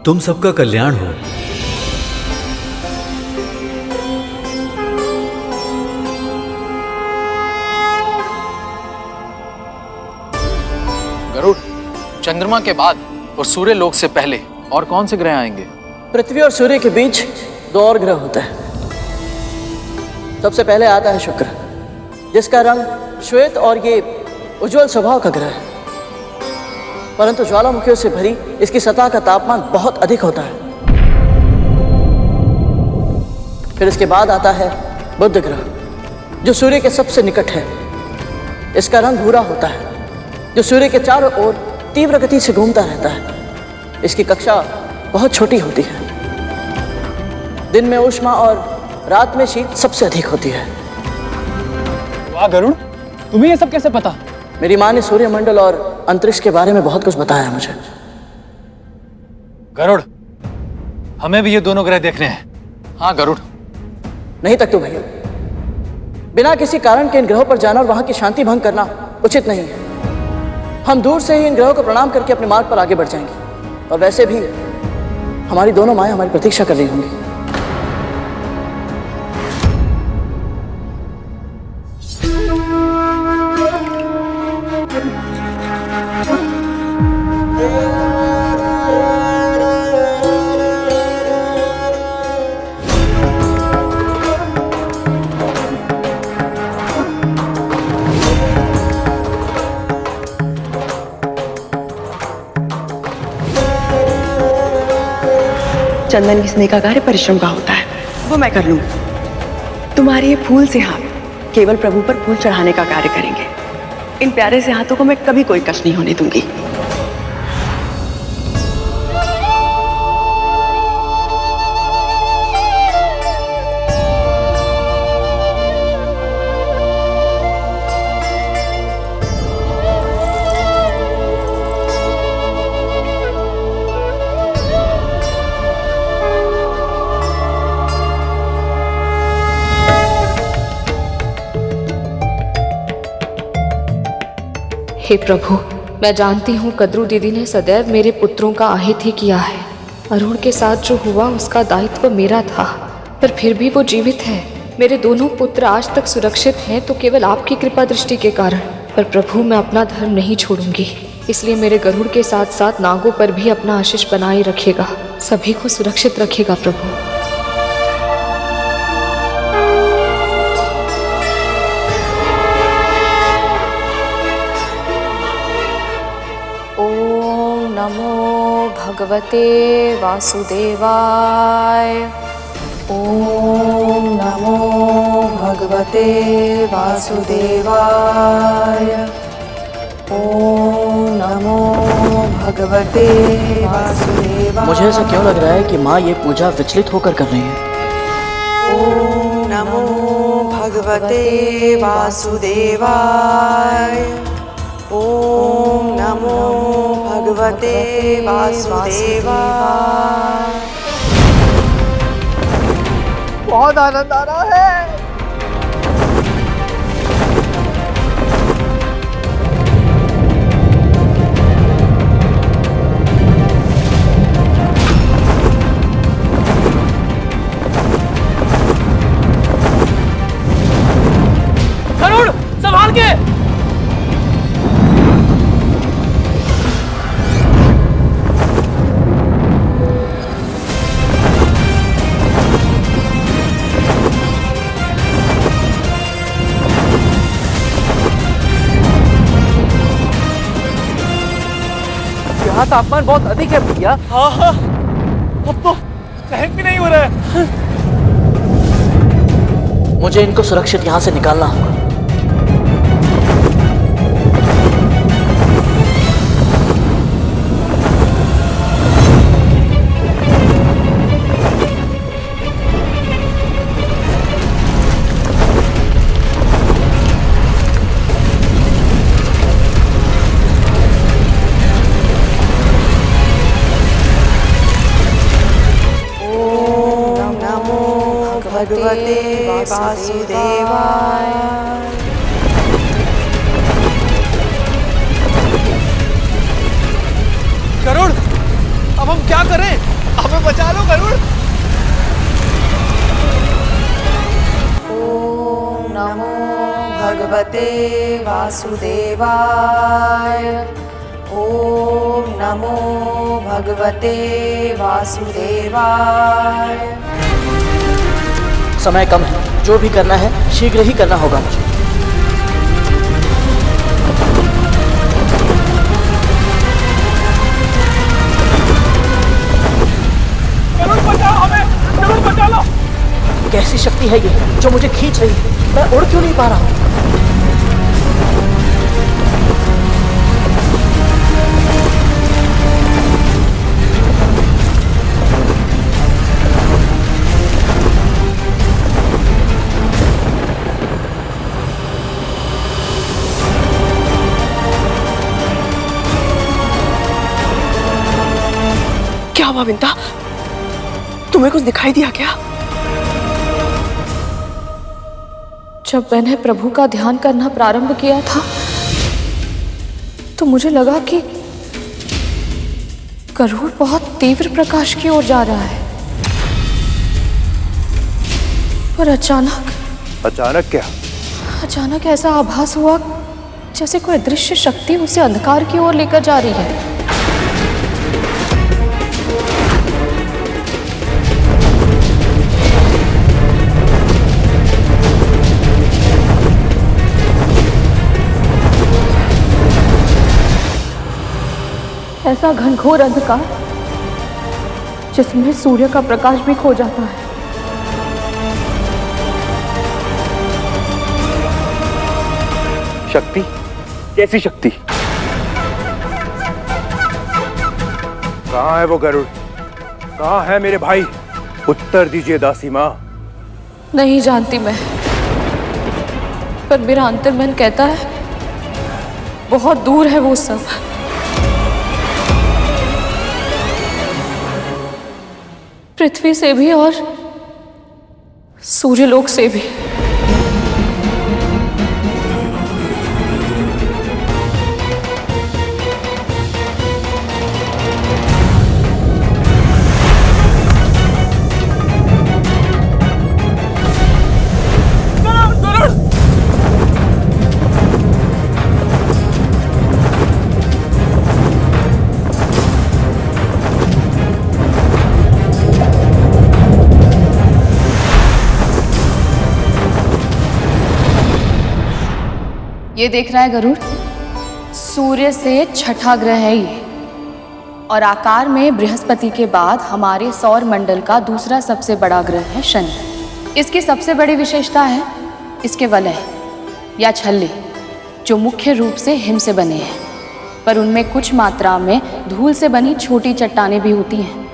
तुम सबका कल्याण हो। गरुड़, चंद्रमा के बाद और सूर्य लोक से पहले और कौन से ग्रह आएंगे? पृथ्वी और सूर्य के बीच दो और ग्रह होते हैं। सबसे पहले आता है शुक्र, जिसका रंग श्वेत और ये उज्जवल स्वभाव का ग्रह है, परंतु ज्वालामुखियों से भरी इसकी सतह का तापमान बहुत अधिक होता है। फिर इसके बाद आता है बुध ग्रह, जो सूर्य के सबसे निकट है। इसका रंग भूरा होता है, जो सूर्य के चारों ओर तीव्र गति से घूमता रहता है। इसकी कक्षा बहुत छोटी होती है। दिन में ऊष्मा और रात में शीत सबसे अधिक होती है। वाह गरुड़, तुम्हें ये सब कैसे पता? मेरी माँ ने सूर्यमंडल और अंतरिक्ष के बारे में बहुत कुछ बताया मुझे। गरुड़, हमें भी ये दोनों ग्रह देखने हैं। हाँ गरुड़। नहीं तक तो भैया, बिना किसी कारण के इन ग्रहों पर जाना और वहां की शांति भंग करना उचित नहीं है। हम दूर से ही इन ग्रहों को प्रणाम करके अपने मार्ग पर आगे बढ़ जाएंगे। और वैसे भी हमारी दोनों माएं हमारी प्रतीक्षा कर रही होंगी। चंदन घिसने का कार्य परिश्रम का होता है, वो मैं कर लूंगी। तुम्हारे ये फूल से हाथ केवल प्रभु पर फूल चढ़ाने का कार्य करेंगे। इन प्यारे से हाथों को मैं कभी कोई कष्ट नहीं होने दूंगी। हे प्रभु, मैं जानती हूँ कद्रू दीदी ने सदैव मेरे पुत्रों का आहित ही किया है। अरुण के साथ जो हुआ उसका दायित्व मेरा था, पर फिर भी वो जीवित है। मेरे दोनों पुत्र आज तक सुरक्षित हैं तो केवल आपकी कृपा दृष्टि के कारण। पर प्रभु, मैं अपना धर्म नहीं छोड़ूंगी, इसलिए मेरे गरुड़ के साथ साथ नागों पर भी अपना आशीष बनाए रखेगा। सभी को सुरक्षित रखेगा प्रभु। नमो भगवते वासुदेवाय। ओम नमो भगवते वासुदेवाय। ओम नमो भगवते वासुदेवाय। मुझे ऐसा क्यों लग रहा है कि माँ ये पूजा विचलित होकर कर रही है? ओम नमो भगवते वासुदेवाय। ओम नमो भगवते वासुदेवाय। बहुत आनंद आ रहा है। गरुड़, संभाल के। यहाँ तापमान बहुत अधिक है भैया। हाँ हाँ, अब तो सहन भी नहीं हो रहा है। मुझे इनको सुरक्षित यहाँ से निकालना होगा। भगवते वासुदेवाय। गरुड़, अब हम क्या करें? बचा लो गरुड़। ॐ नमो भगवते वासुदेवाय। ॐ नमो भगवते वासुदेवाय। समय कम है, जो भी करना है शीघ्र ही करना होगा मुझे। गरुड़ बचाओ हमें, गरुड़ बचा लो। कैसी शक्ति है ये जो मुझे खींच रही है? मैं उड़ क्यों नहीं पा रहा हूँ? क्या हुआ विंता? तुम्हें कुछ दिखाई दिया क्या? जब मैंने प्रभु का ध्यान करना प्रारंभ किया था तो मुझे लगा कि गरुड़ बहुत तीव्र प्रकाश की ओर जा रहा है, पर अचानक क्या? अचानक ऐसा आभास हुआ जैसे कोई दृश्य शक्ति उसे अंधकार की ओर लेकर जा रही है। ऐसा घनघोर अंधकार जिसमें सूर्य का प्रकाश भी खो जाता है। शक्ति? कैसी शक्ति? कहाँ है वो गरुड़? कहाँ है मेरे भाई? उत्तर दीजिए दासी माँ। नहीं जानती मैं, पर मेरा अंतर्मन कहता है बहुत दूर है वो सब। पृथ्वी से भी और सूर्यलोक से भी। ये देख रहा है गरुड़, सूर्य से छठा ग्रह है ये, और आकार में बृहस्पति के बाद हमारे सौर मंडल का दूसरा सबसे बड़ा ग्रह है शनि। इसकी सबसे बड़ी विशेषता है इसके वलय या छल्ले, जो मुख्य रूप से हिम से बने हैं, पर उनमें कुछ मात्रा में धूल से बनी छोटी चट्टानें भी होती हैं।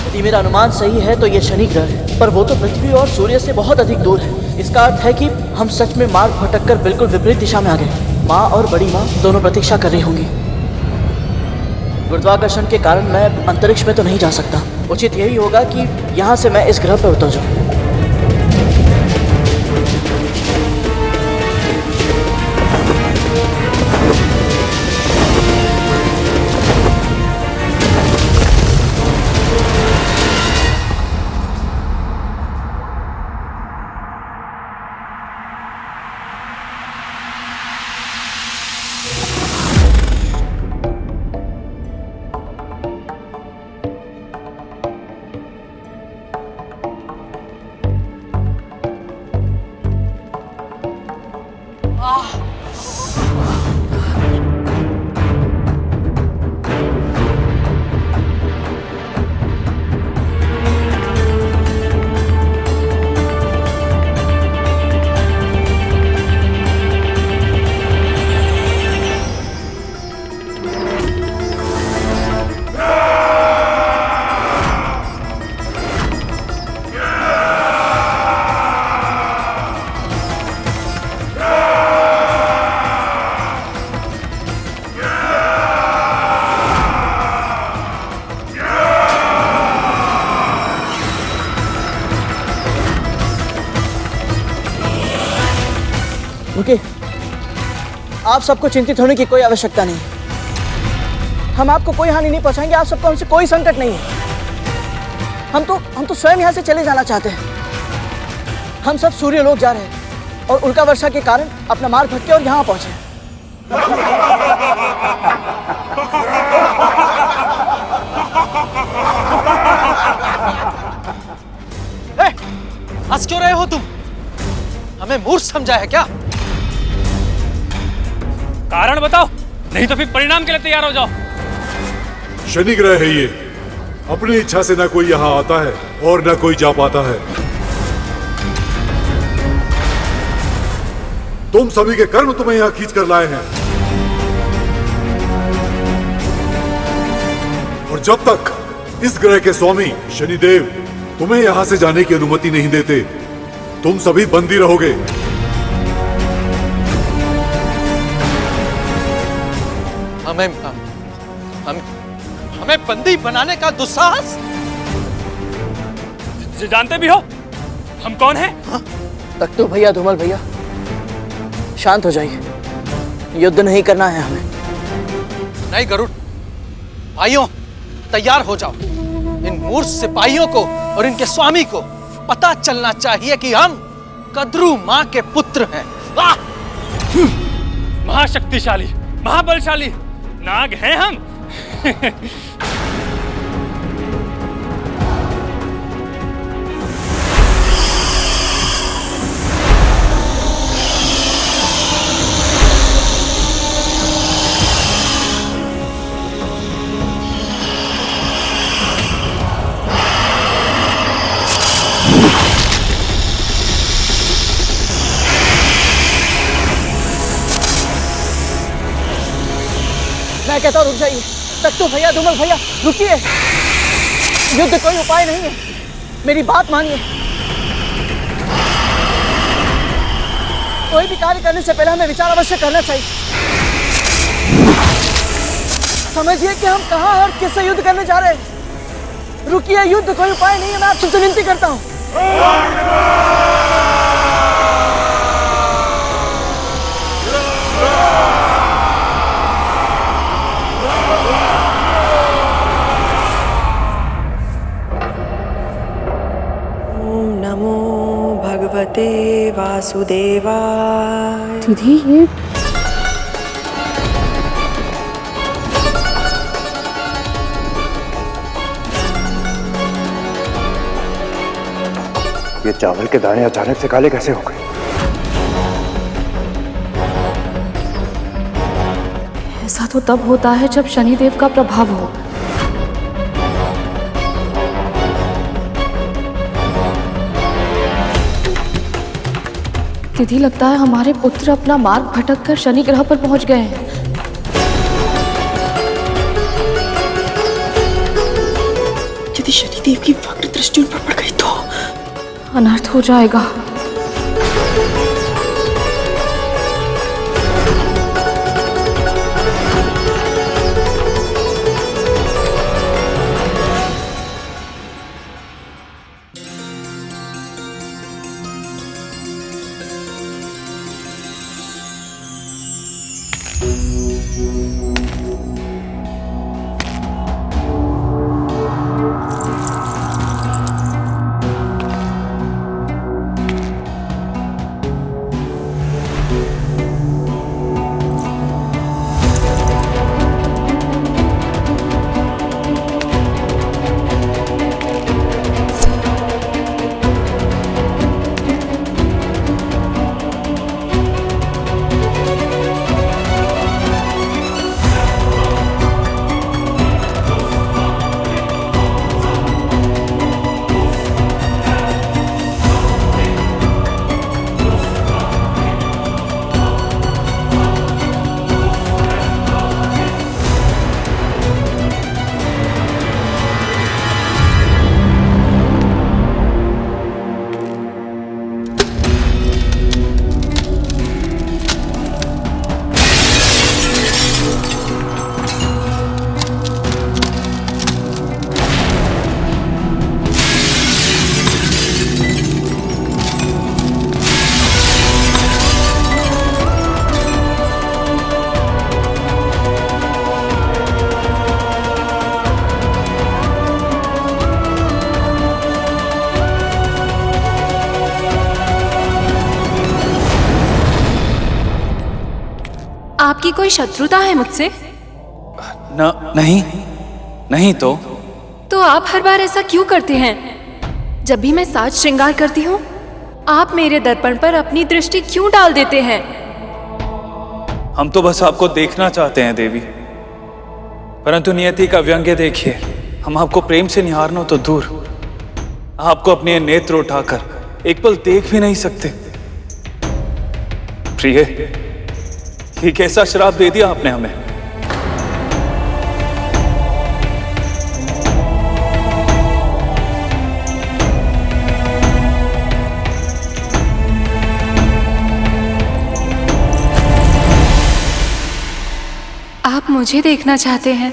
यदि मेरा अनुमान सही है तो ये शनि ग्रह है, पर वो तो पृथ्वी और सूर्य से बहुत अधिक दूर है। इसका अर्थ है कि हम सच में मार्ग भटककर बिल्कुल विपरीत दिशा में आ गए। माँ और बड़ी माँ दोनों प्रतीक्षा कर रही होंगी। गुरुत्वाकर्षण के कारण मैं अंतरिक्ष में तो नहीं जा सकता। उचित यही होगा कि यहाँ से मैं इस ग्रह पर उतर जाऊँ। रुकिए, आप सबको चिंतित होने की कोई आवश्यकता नहीं। हम आपको कोई हानि नहीं पहुंचाएंगे। आप सबको हमसे कोई संकट नहीं है। हम तो स्वयं यहाँ से चले जाना चाहते हैं। हम सब सूर्य लोक जा रहे हैं और उल्का वर्षा के कारण अपना मार्ग भटके और यहाँ पहुंचे। हंस क्यों रहे हो तुम? हमें मूर्ख समझा है क्या? कारण बताओ, नहीं तो फिर परिणाम के लिए तैयार हो जाओ। शनि ग्रह है ये, अपनी इच्छा से ना कोई यहाँ आता है और ना कोई जा पाता है। तुम सभी के कर्म तुम्हें यहाँ खींच कर लाए हैं, और जब तक इस ग्रह के स्वामी शनिदेव तुम्हें यहाँ से जाने की अनुमति नहीं देते, तुम सभी बंदी रहोगे। हमें बंदी बनाने का दुस्साहस? जानते भी हो हम कौन हैं? तख्तू भैया, धूमल भैया, शांत हो जाइए। युद्ध नहीं करना है हमें। नहीं गरुड़, भाइयों तैयार हो जाओ। इन मूर्ख सिपाहियों को और इनके स्वामी को पता चलना चाहिए कि हम कद्रू मां के पुत्र हैं। महाशक्तिशाली, महाबलशाली नाग हैं हम। मैं कहता हूँ रुक जाइए। तख्तू भैया, धूमल भैया, रुकिए। युद्ध कोई उपाय नहीं है, मेरी बात मानिए। कोई भी कार्य करने से पहले हमें विचार अवश्य करना चाहिए। समझिए कि हम कहाँ और किससे युद्ध करने जा रहे हैं। रुकिए, युद्ध कोई उपाय नहीं है, मैं आपसे विनती करता हूँ। नमो भगवते वासुदेवाय। दीदी ये चावल के दाने अचानक से काले कैसे हो गए? ऐसा तो तब होता है जब शनिदेव का प्रभाव हो। दीदी लगता है हमारे पुत्र अपना मार्ग भटककर शनि ग्रह पर पहुंच गए हैं। यदि शनिदेव की वक्र दृष्टि उन पर पड़ गई तो अनर्थ हो जाएगा। कोई शत्रुता है मुझसे? नहीं तो आप हर बार ऐसा क्यों करते हैं? जब भी मैं साज श्रृंगार करती हूँ, आप मेरे दर्पण पर अपनी दृष्टि क्यों डाल देते हैं? हम तो बस आपको देखना चाहते हैं देवी, परंतु नियति का व्यंग्य देखिए। हम आपको प्रेम से निहारना तो दूर, आपको अपने नेत्र उठाकर एक पल देख भी नहीं सकते। प्रिय, ये कैसा श्राप दे दिया आपने हमें? आप मुझे देखना चाहते हैं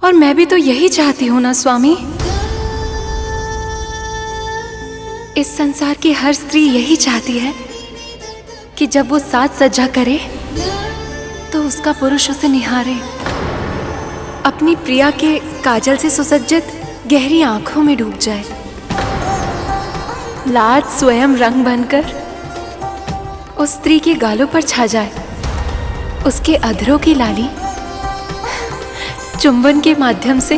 और मैं भी तो यही चाहती हूं ना स्वामी। इस संसार की हर स्त्री यही चाहती है कि जब वो साज सज्जा करे तो उसका पुरुष उसे निहारे, अपनी प्रिया के काजल से सुसज्जित गहरी आंखों में डूब जाए, लाज स्वयं रंग बनकर उस स्त्री के गालों पर छा जाए, उसके अधरों की लाली चुंबन के माध्यम से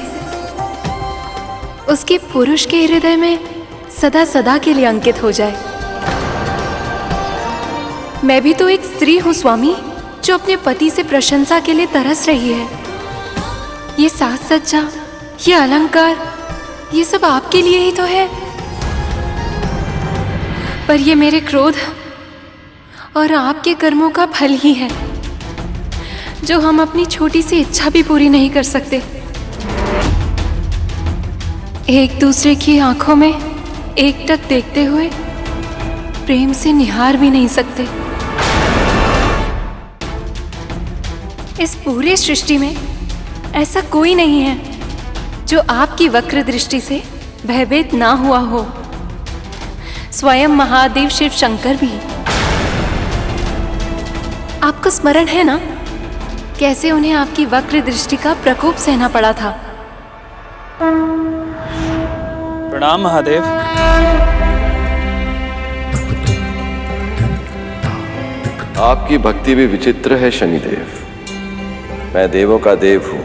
उसके पुरुष के हृदय में सदा सदा के लिए अंकित हो जाए। मैं भी तो एक स्त्री हूं स्वामी, जो अपने पति से प्रशंसा के लिए तरस रही है। ये साज सज्जा, ये अलंकार, ये सब आपके लिए ही तो है। पर ये मेरे क्रोध और आपके कर्मों का फल ही है, जो हम अपनी छोटी सी इच्छा भी पूरी नहीं कर सकते। एक दूसरे की आंखों में एकटक देखते हुए प्रेम से निहार भी नहीं सकते। इस पूरे सृष्टि में ऐसा कोई नहीं है जो आपकी वक्र दृष्टि से भयभीत ना हुआ हो, स्वयं महादेव शिव शंकर भी। आपको स्मरण है ना कैसे उन्हें आपकी वक्र दृष्टि का प्रकोप सहना पड़ा था? प्रणाम महादेव। आपकी भक्ति भी विचित्र है शनिदेव। मैं देवों का देव हूं,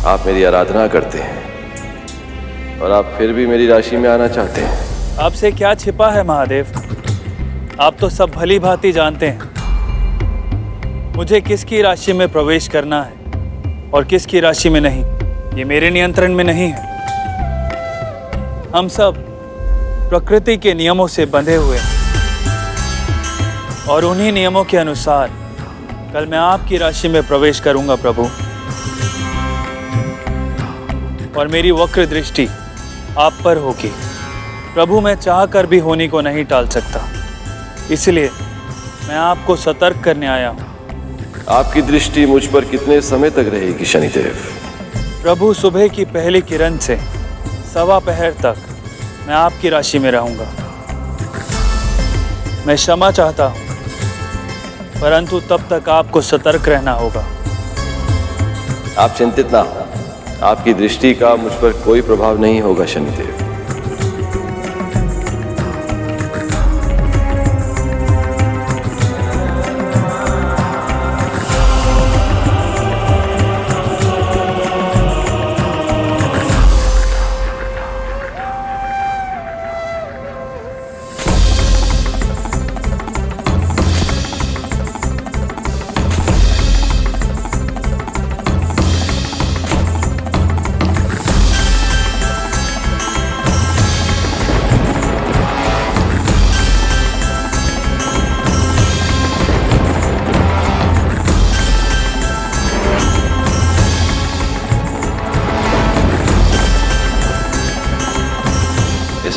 आप मेरी आराधना करते हैं और आप फिर भी मेरी राशि में आना चाहते हैं। आपसे क्या छिपा है महादेव? आप तो सब भली भांति जानते हैं मुझे किसकी राशि में प्रवेश करना है और किसकी राशि में नहीं। ये मेरे नियंत्रण में नहीं है। हम सब प्रकृति के नियमों से बंधे हुए हैं और उन्हीं नियमों के अनुसार कल मैं आपकी राशि में प्रवेश करूंगा प्रभु, और मेरी वक्र दृष्टि आप पर होगी प्रभु। मैं चाह कर भी होनी को नहीं टाल सकता, इसलिए मैं आपको सतर्क करने आया हूं। आपकी दृष्टि मुझ पर कितने समय तक रहेगी शनिदेव? प्रभु, सुबह की पहली किरण से सवा पहर तक मैं आपकी राशि में रहूंगा। मैं क्षमा चाहता हूं, परंतु तब तक आपको सतर्क रहना होगा। आप चिंतित ना हो, आपकी दृष्टि का मुझ पर कोई प्रभाव नहीं होगा शनिदेव।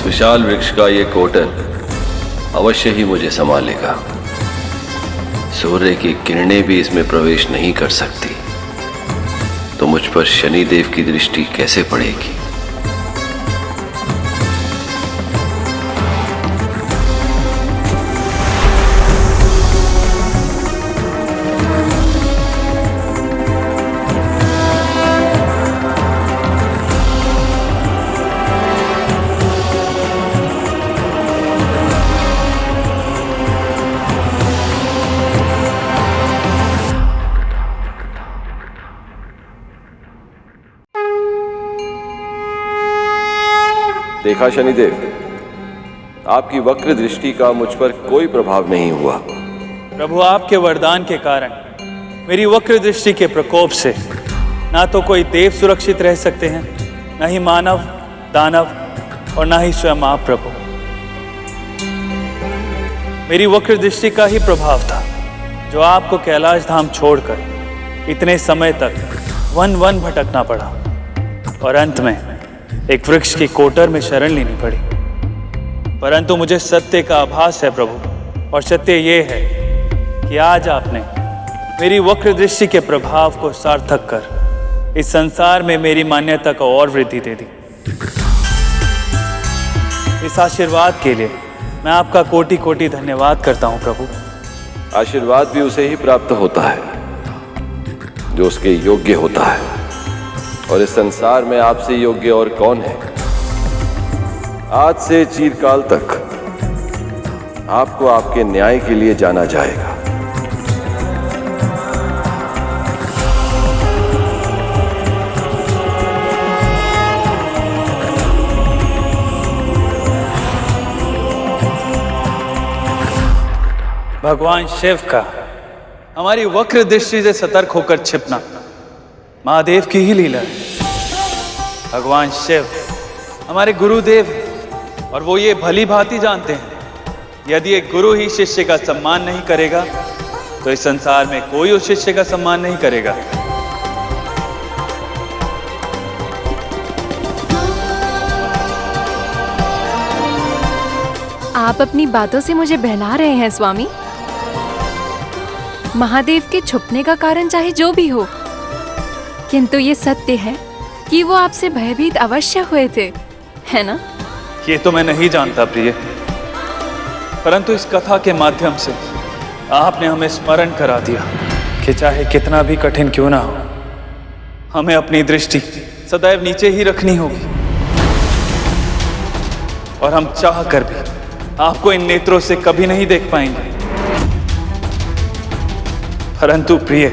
विशाल वृक्ष का ये कोटल अवश्य ही मुझे संभालेगा। सूर्य की किरणें भी इसमें प्रवेश नहीं कर सकती, तो मुझ पर शनिदेव की दृष्टि कैसे पड़ेगी? देखा शनिदेव, आपकी वक्र दृष्टि का मुझ पर कोई प्रभाव नहीं हुआ। प्रभु, आपके वरदान के कारण मेरी वक्र दृष्टि के प्रकोप से ना तो कोई देव सुरक्षित रह सकते हैं, ना ही मानव, दानव और ना ही स्वयं आप प्रभु। मेरी वक्र दृष्टि का ही प्रभाव था जो आपको कैलाश धाम छोड़कर इतने समय तक वन वन भटकना पड़ा और अंत में एक वृक्ष की कोटर में शरण लेनी पड़ी। परंतु मुझे सत्य का आभास है प्रभु, और सत्य ये है कि आज आपने मेरी वक्र दृष्टि के प्रभाव को सार्थक कर इस संसार में मेरी मान्यता को और वृद्धि दे दी। इस आशीर्वाद के लिए मैं आपका कोटि कोटि धन्यवाद करता हूं प्रभु। आशीर्वाद भी उसे ही प्राप्त होता है जो उसके योग्य होता है, और इस संसार में आपसे योग्य और कौन है। आज से चिरकाल तक आपको आपके न्याय के लिए जाना जाएगा। भगवान शिव का हमारी वक्र दृष्टि से सतर्क होकर छिपना महादेव की ही लीला है। भगवान शिव हमारे गुरुदेव हैं और वो ये भली भांति जानते हैं यदि एक गुरु ही शिष्य का सम्मान नहीं करेगा तो इस संसार में कोई उस शिष्य का सम्मान नहीं करेगा। आप अपनी बातों से मुझे बहला रहे हैं स्वामी। महादेव के छुपने का कारण चाहे जो भी हो, किंतु ये सत्य है कि वो आपसे भयभीत अवश्य हुए थे, है ना? ये तो मैं नहीं जानता प्रिय, परंतु इस कथा के माध्यम से आपने हमें स्मरण करा दिया कि चाहे कितना भी कठिन क्यों ना हो, हमें अपनी दृष्टि सदैव नीचे ही रखनी होगी। और हम चाह कर भी आपको इन नेत्रों से कभी नहीं देख पाएंगे। परंतु प्रिय,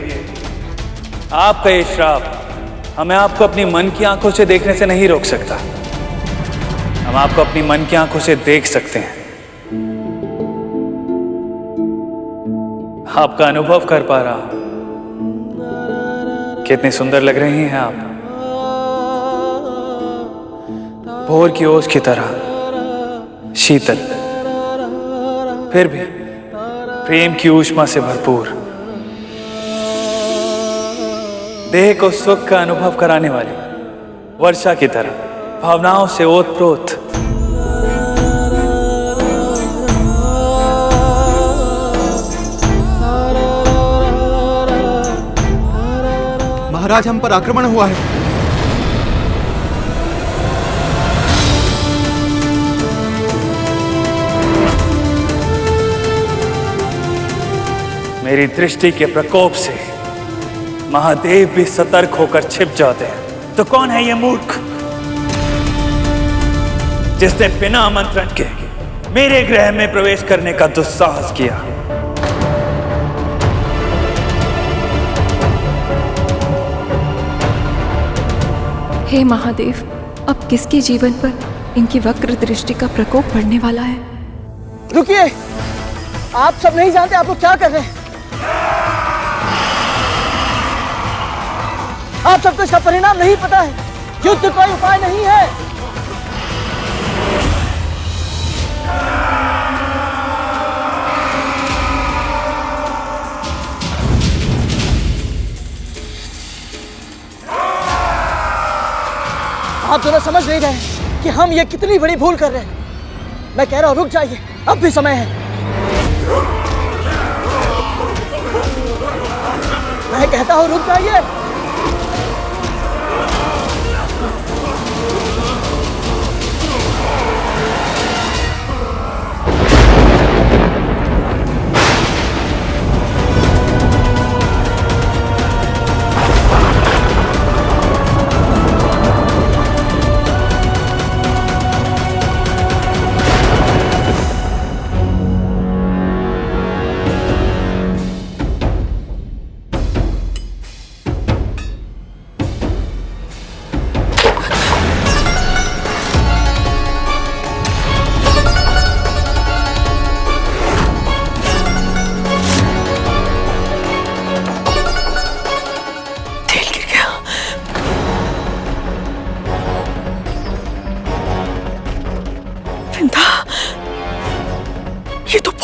आपका ये श्राप हमें आपको अपनी मन की आंखों से देखने से नहीं रोक सकता। हम आपको अपनी मन की आंखों से देख सकते हैं, आपका अनुभव कर पा रहा हूं। कितने सुंदर लग रही हैं आप, भोर की ओस की तरह शीतल, फिर भी प्रेम की ऊष्मा से भरपूर, देह को सुख का अनुभव कराने वाली वर्षा की तरह भावनाओं से ओतप्रोत। महाराज, हम पर आक्रमण हुआ है। मेरी दृष्टि के प्रकोप से महादेव भी सतर्क होकर छिप जाते हैं, तो कौन है ये मूर्ख जिसने बिना आमंत्रण के मेरे गृह में प्रवेश करने का दुस्साहस किया? हे महादेव, अब किसके जीवन पर इनकी वक्र दृष्टि का प्रकोप पड़ने वाला है? रुकिए, आप सब नहीं जानते आप लोग क्या कर रहे हैं। आप सबको इसका परिणाम नहीं पता है। युद्ध कोई उपाय नहीं है। आप दोनों समझ नहीं रहे कि हम ये कितनी बड़ी भूल कर रहे हैं। मैं कह रहा हूं रुक जाइए, अब भी समय है। मैं कहता हूं रुक जाइए।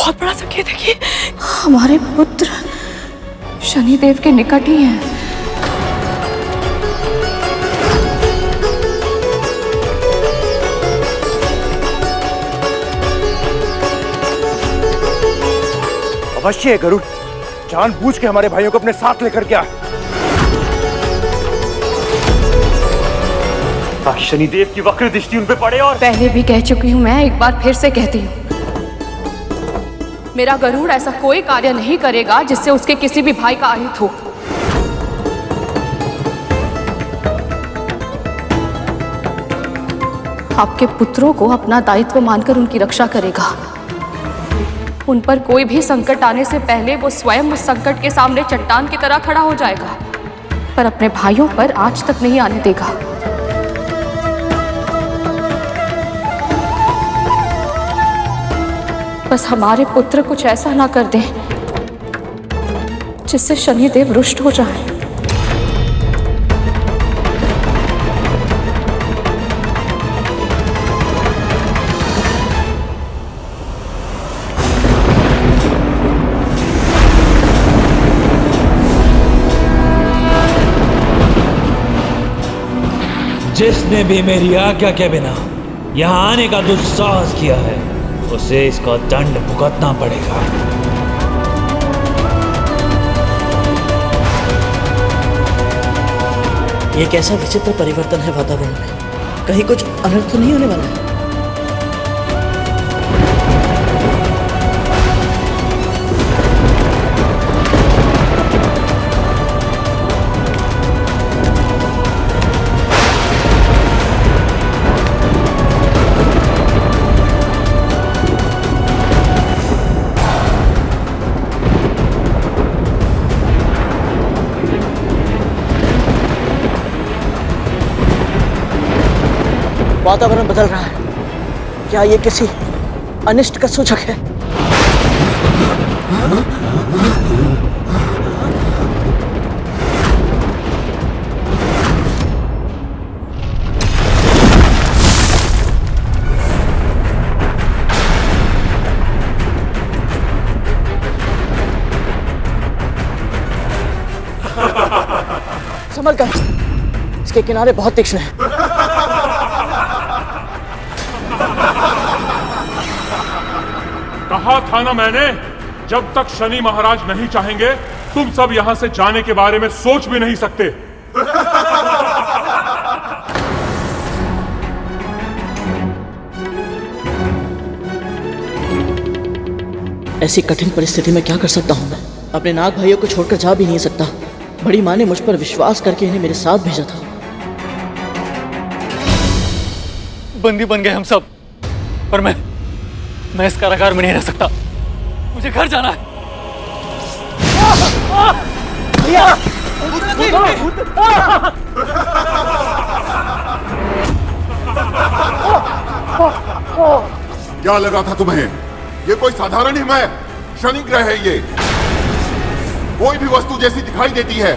बहुत बड़ा संकेत है कि हमारे पुत्र शनिदेव के निकट ही हैं। अवश्य है गरुड़, जानबूझ के हमारे भाइयों को अपने साथ लेकर के आ। शनिदेव की वक्र दृष्टि उन पे पड़े। और पहले भी कह चुकी हूँ, मैं एक बार फिर से कहती हूँ, मेरा गरुड़ ऐसा कोई कार्य नहीं करेगा जिससे उसके किसी भी भाई का अहित हो। आपके पुत्रों को अपना दायित्व मानकर उनकी रक्षा करेगा। उन पर कोई भी संकट आने से पहले वो स्वयं उस संकट के सामने चट्टान की तरह खड़ा हो जाएगा, पर अपने भाइयों पर आज तक नहीं आने देगा। बस हमारे पुत्र कुछ ऐसा ना कर दें जिससे शनिदेव रुष्ट हो जाए। जिसने भी मेरी आज्ञा के बिना यहाँ आने का दुस्साहस किया है, उसे इसका दंड भुगतना पड़ेगा। ये कैसा विचित्र परिवर्तन है वातावरण में, कहीं कुछ अनर्थ नहीं होने वाला है? वातावरण बदल रहा है, क्या ये किसी अनिष्ट का सूचक है? संभल कर, इसके किनारे बहुत तीक्ष्ण है। कहा था ना मैंने, जब तक शनि महाराज नहीं चाहेंगे तुम सब यहां से जाने के बारे में सोच भी नहीं सकते। ऐसी कठिन परिस्थिति में क्या कर सकता हूं मैं? अपने नाग भाइयों को छोड़कर जा भी नहीं सकता। बड़ी माँ ने मुझ पर विश्वास करके इन्हें मेरे साथ भेजा था। बंदी बन गए हम सब, पर मैं इस कारागार में नहीं रह सकता। मुझे घर जाना है। क्या लगा था तुम्हें? ये कोई साधारण हिम है? शनि ग्रह है ये। कोई भी वस्तु जैसी दिखाई देती है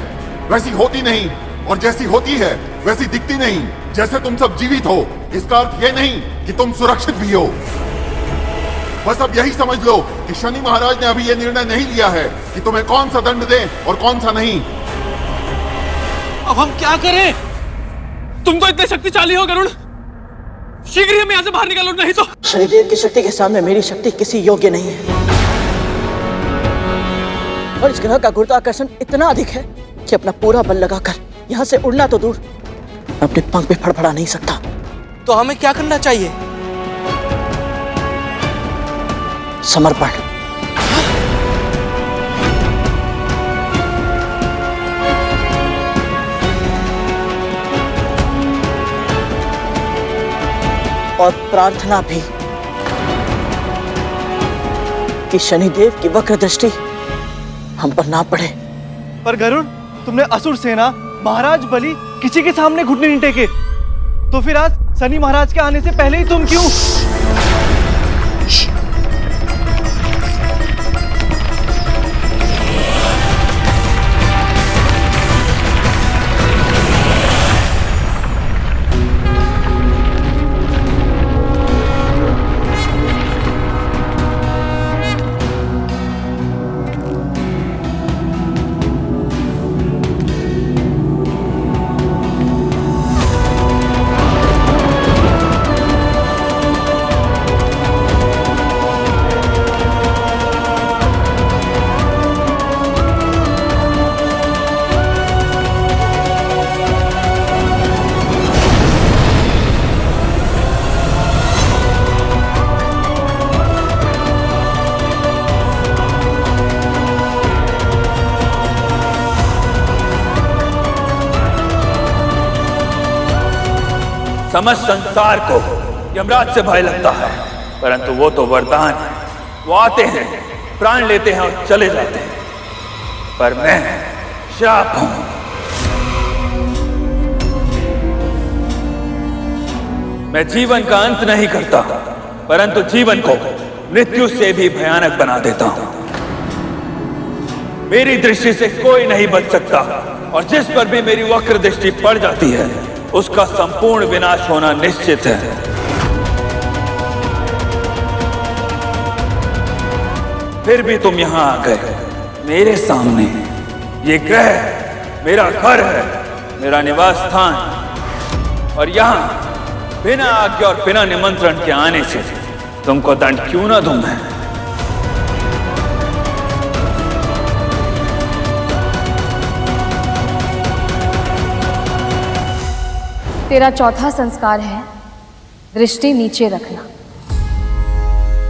वैसी होती नहीं, और जैसी होती है वैसी दिखती नहीं। जैसे तुम सब जीवित हो, इसका अर्थ यह नहीं कि तुम सुरक्षित भी हो। बस अब यही समझ लो कि शनि महाराज ने अभी यह निर्णय नहीं लिया है कि तुम्हें कौन सा दंड दें और कौन सा नहीं। अब हम क्या करें? तुम तो इतने शक्तिशाली हो गरुड़, शीघ्र ही हम यहाँ से बाहर निकालो, नहीं तो। शनिदेव की शक्ति के सामने मेरी शक्ति किसी योग्य नहीं है, और इस ग्रह का गुरुत्वाकर्षण इतना अधिक है कि अपना पूरा बल लगाकर यहाँ से उड़ना तो दूर, अपने पंख भी फड़फड़ा नहीं सकता। तो हमें क्या करना चाहिए? समर्पण। और प्रार्थना भी कि शनिदेव की वक्र दृष्टि हम पर ना पड़े। पर गरुड़, तुमने असुर सेना, महाराज बलि किसी के सामने घुटने नहीं टेके, तो फिर आज शनि महाराज के आने से पहले ही तुम क्यों? समस्त संसार को यमराज से भय लगता है, परंतु वो तो वरदान है। वो आते हैं, प्राण लेते हैं और चले जाते हैं, पर मैं श्राप हूं। मैं जीवन का अंत नहीं करता, परंतु जीवन को मृत्यु से भी भयानक बना देता हूं। मेरी दृष्टि से कोई नहीं बच सकता, और जिस पर भी मेरी वक्र दृष्टि पड़ जाती है उसका संपूर्ण विनाश होना निश्चित है। फिर भी तुम यहां आ गए मेरे सामने। ये ग्रह मेरा घर है, मेरा निवास स्थान, और यहां बिना आज्ञा और बिना निमंत्रण के आने से तुमको दंड क्यों ना दूं मैं? तेरा चौथा संस्कार है दृष्टि नीचे रखना।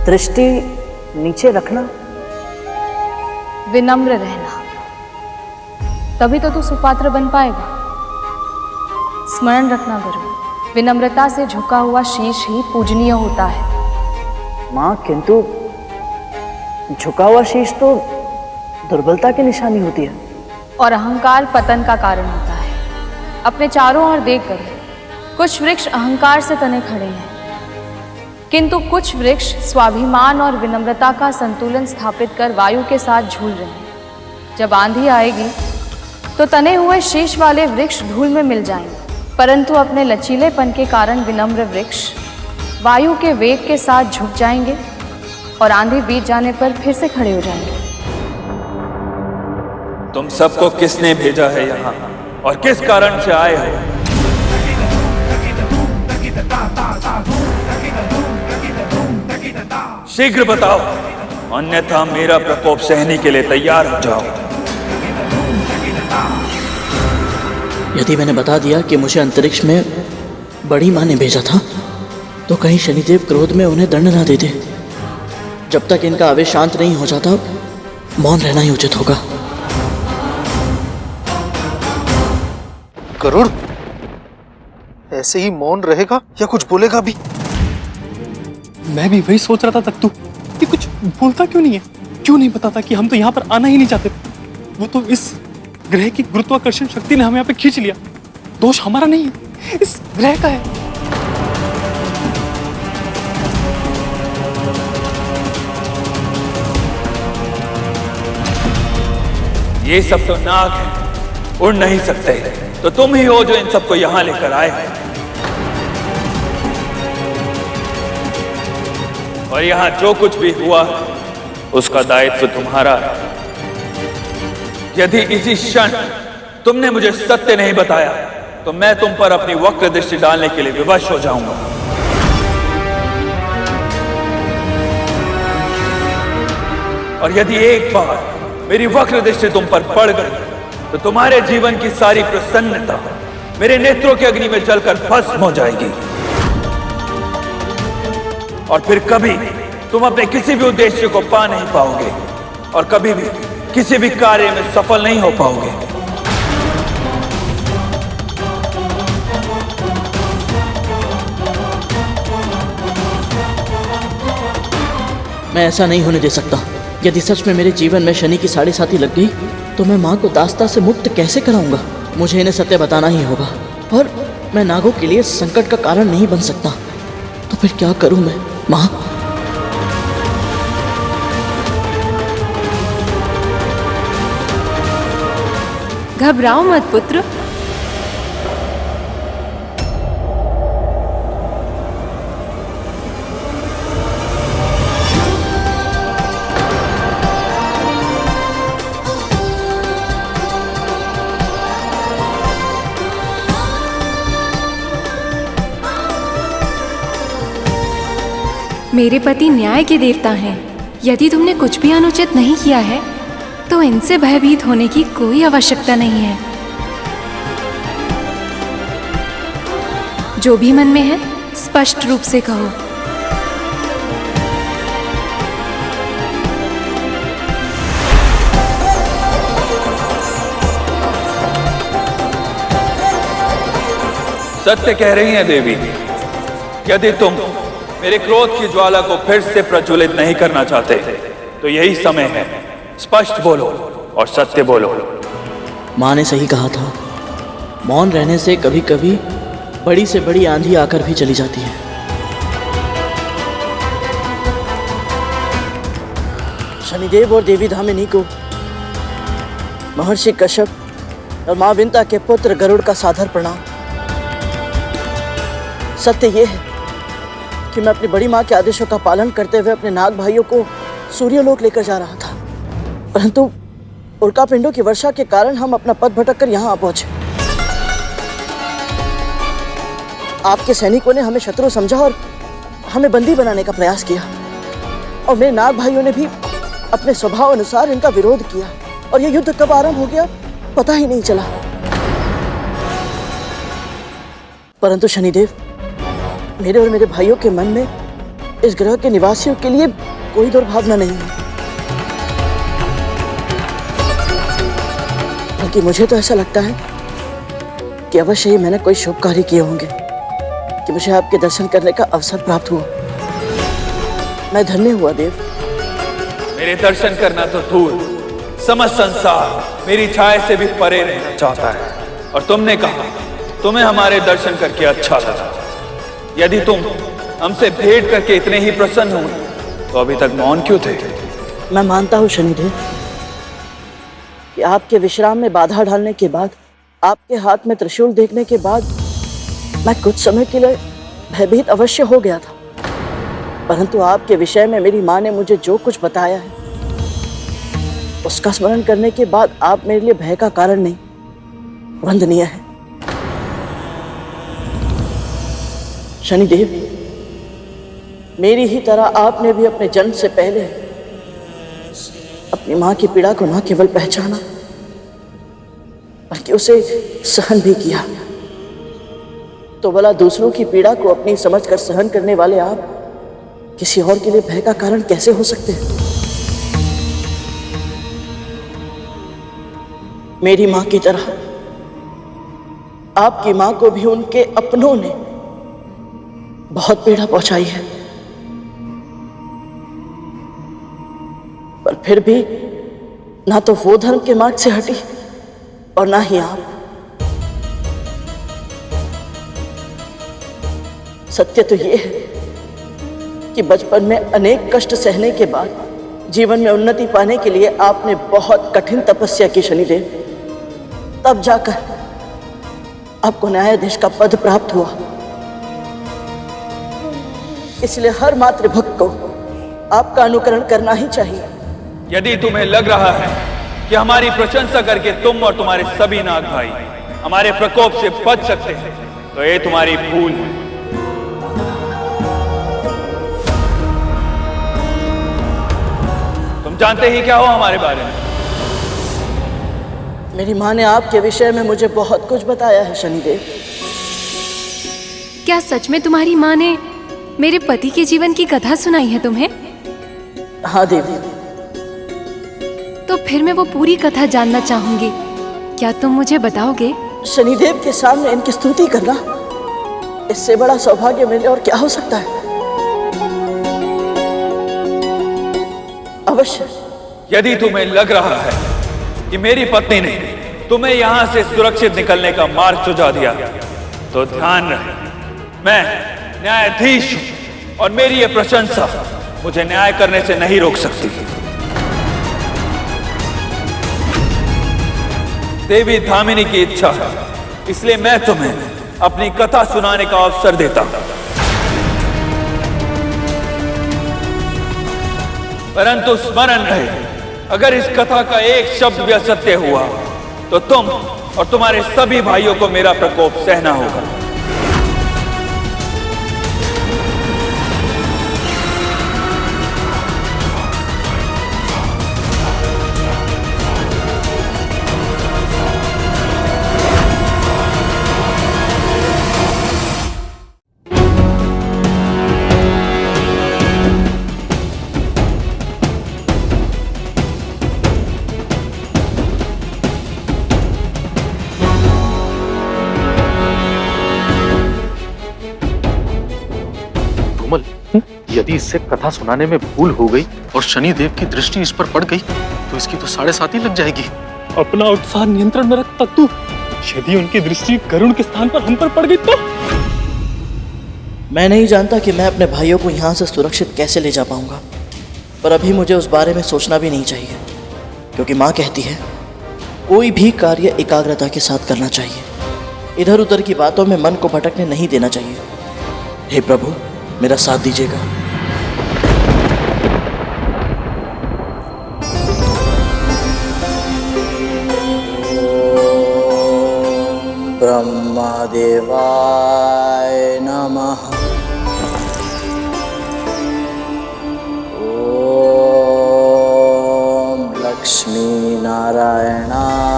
दृष्टि नीचे रखना? विनम्र रहना, तभी तो तू सुपात्र बन पाएगा। स्मरण रखना गुरु, विनम्रता से झुका हुआ शीश ही पूजनीय होता है। माँ, किंतु झुका हुआ शीश तो दुर्बलता की निशानी होती है। और अहंकार पतन का कारण होता है। अपने चारों ओर देख कर, कुछ वृक्ष अहंकार से तने खड़े हैं, किंतु कुछ वृक्ष स्वाभिमान और विनम्रता का संतुलन स्थापित कर वायु के साथ झूल रहे हैं। जब आंधी आएगी तो तने हुए शीश वाले वृक्ष धूल में मिल जाएंगे, परंतु अपने लचीलेपन के कारण विनम्र वृक्ष वायु के वेग के साथ झुक जाएंगे और आंधी बीत जाने पर फिर से खड़े हो जाएंगे। तुम सबको किसने भेजा है यहाँ और किस कारण से आए हो? शीघ्र बताओ, अन्यथा मेरा प्रकोप सहने के लिए तैयार हो जाओ। यदि मैंने बता दिया कि मुझे अंतरिक्ष में बड़ी माँ ने भेजा था, तो कहीं शनिदेव क्रोध में उन्हें दंड ना देते। जब तक इनका आवेश शांत नहीं हो जाता, मौन रहना ही उचित होगा। गरुड़ ऐसे ही मौन रहेगा या कुछ बोलेगा भी? मैं भी वही सोच रहा था तक तू कि कुछ बोलता क्यों नहीं है, क्यों नहीं बताता कि हम तो यहाँ पर आना ही नहीं चाहते। वो तो इस ग्रह की गुरुत्वाकर्षण शक्ति ने हमें यहाँ पे खींच लिया। दोष हमारा नहीं है, इस ग्रह का है। ये सब तो नाग है, उड़ नहीं सकते, तो तुम ही हो जो इन सबको यहां लेकर आए। और यहां जो कुछ भी हुआ उसका दायित्व तुम्हारा है। यदि इसी क्षण तुमने मुझे सत्य नहीं बताया तो मैं तुम पर अपनी वक्र दृष्टि डालने के लिए विवश हो जाऊंगा। और यदि एक बार मेरी वक्र दृष्टि तुम पर पड़ गई तो तुम्हारे जीवन की सारी प्रसन्नता मेरे नेत्रों के अग्नि में जलकर भस्म हो जाएगी, और फिर कभी तुम अपने किसी भी उद्देश्य को पा नहीं पाओगे और कभी भी किसी भी कार्य में सफल नहीं हो पाओगे। मैं ऐसा नहीं होने दे सकता। यदि सच में मेरे जीवन में शनि की साढ़े साथी लग गई तो मैं माँ को दास्ता से मुक्त कैसे कराऊंगा? मुझे इन्हें सत्य बताना ही होगा, और मैं नागों के लिए संकट का कारण नहीं बन सकता। तो फिर क्या करूं मैं? माँ, घबराओ मत पुत्र। मेरे पति न्याय के देवता हैं। यदि तुमने कुछ भी अनुचित नहीं किया है तो इनसे भयभीत होने की कोई आवश्यकता नहीं है। जो भी मन में है स्पष्ट रूप से कहो। सत्य कह रही हैं देवी। यदि तुम मेरे क्रोध की ज्वाला को फिर से प्रज्वलित नहीं करना चाहते तो यही समय है, स्पष्ट बोलो और सत्य बोलो। माँ ने सही कहा था, मौन रहने से कभी कभी बड़ी से बड़ी आंधी आकर भी चली जाती है। शनिदेव और देवी धामिनी को महर्षि कश्यप और माँ विंता के पुत्र गरुड़ का सादर प्रणाम। सत्य ये है कि मैं अपनी बड़ी माँ के आदेशों का पालन करते हुए अपने नाग भाइयों को सूर्यलोक लेकर जा रहा था, परंतु उल्का पिंडों की वर्षा के कारण हम अपना पथ भटक कर यहाँ आ पहुंचे। आपके सैनिकों ने हमें शत्रु समझा और हमें बंदी बनाने का प्रयास किया, और मेरे नाग भाइयों ने भी अपने स्वभाव अनुसार इनका विरोध किया, और यह युद्ध कब आरंभ हो गया पता ही नहीं चला। परंतु शनिदेव, मेरे और मेरे भाइयों के मन में इस ग्रह के निवासियों के लिए कोई दुर्भावना नहीं है, बल्कि मुझे तो ऐसा लगता है कि अवश्य ही मैंने कोई शुभ कार्य किए होंगे कि मुझे आपके दर्शन करने का अवसर प्राप्त हुआ। मैं धन्य हुआ देव। मेरे दर्शन करना तो दूर, समस्त संसार मेरी छाया से भी परे रहना चाहता है, और तुमने कहा तुम्हें हमारे दर्शन करके अच्छा लगा। यदि तुम हमसे भेंट करके इतने ही प्रसन्न हो तो अभी तक मौन क्यों थे? मैं मानता हूँ शनिदेव कि आपके विश्राम में बाधा डालने के बाद, आपके हाथ में त्रिशूल देखने के बाद मैं कुछ समय के लिए भयभीत अवश्य हो गया था, परंतु आपके विषय में मेरी माँ ने मुझे जो कुछ बताया है उसका स्मरण करने के बाद आप मेरे लिए भय का कारण नहीं, वंदनीय है। शनिदेव, मेरी ही तरह आपने भी अपने जन्म से पहले अपनी माँ की पीड़ा को न केवल पहचाना बल्कि उसे सहन भी किया। तो भला दूसरों की पीड़ा को अपनी समझकर सहन करने वाले आप किसी और के लिए भय का कारण कैसे हो सकते हैं? मेरी माँ की तरह आपकी माँ को भी उनके अपनों ने बहुत पीड़ा पहुंचाई है, पर फिर भी ना तो वो धर्म के मार्ग से हटी और ना ही आप। सत्य तो ये है कि बचपन में अनेक कष्ट सहने के बाद जीवन में उन्नति पाने के लिए आपने बहुत कठिन तपस्या की शनिदेव, तब जाकर आपको न्यायाधीश का पद प्राप्त हुआ। इसलिए हर मातृभक्त को आपका अनुकरण करना ही चाहिए। यदि तुम्हें लग रहा है कि हमारी प्रशंसा करके तुम और तुम्हारे सभी नाग भाई हमारे प्रकोप से बच सकते हैं तो ये तुम्हारी भूल है। तुम जानते ही क्या हो हमारे बारे में? मेरी माँ ने आपके विषय में मुझे बहुत कुछ बताया है शनिदेव। क्या सच में तुम्हारी माँ ने मेरे पति के जीवन की कथा सुनाई है तुम्हें? हाँ देवी। तो फिर मैं वो पूरी कथा जानना चाहूंगी, क्या तुम मुझे बताओगे? शनिदेव के सामने इनकी स्तुति करना, इससे बड़ा सौभाग्य मेरे और क्या हो सकता है? अवश्य। यदि तुम्हें लग रहा है कि मेरी पत्नी ने तुम्हें यहां से सुरक्षित निकलने का मार्ग सुझा दिया तो ध्यान रहे, मैं न्यायाधीश हूं और मेरी ये प्रशंसा मुझे न्याय करने से नहीं रोक सकती। देवी धामिनी की इच्छा है, इसलिए मैं तुम्हें अपनी कथा सुनाने का अवसर देता हूं। परंतु स्मरण रहे, अगर इस कथा का एक शब्द भी असत्य हुआ तो तुम और तुम्हारे सभी भाइयों को मेरा प्रकोप सहना होगा। यदि इससे कथा सुनाने में भूल हो गई और शनिदेव की दृष्टि इस पर पड़ गई तो इसकी तो 7.5 ही लग जाएगी। अपना उत्साह नियंत्रण में रख तत्तु। यदि उनकी दृष्टि गरुड़ के स्थान पर हम पर पड़ गई तो? मैं नहीं जानता कि मैं अपने भाइयों को यहाँ से सुरक्षित कैसे ले जा पाऊंगा, पर अभी मुझे उस बारे में सोचना भी नहीं चाहिए, क्योंकि माँ कहती है कोई भी कार्य एकाग्रता के साथ करना चाहिए। इधर उधर की बातों में मन को भटकने नहीं देना चाहिए। हे प्रभु, मेरा साथ दीजिएगा। ब्रह्मदेवाय नमः। ओम लक्ष्मी नारायणाय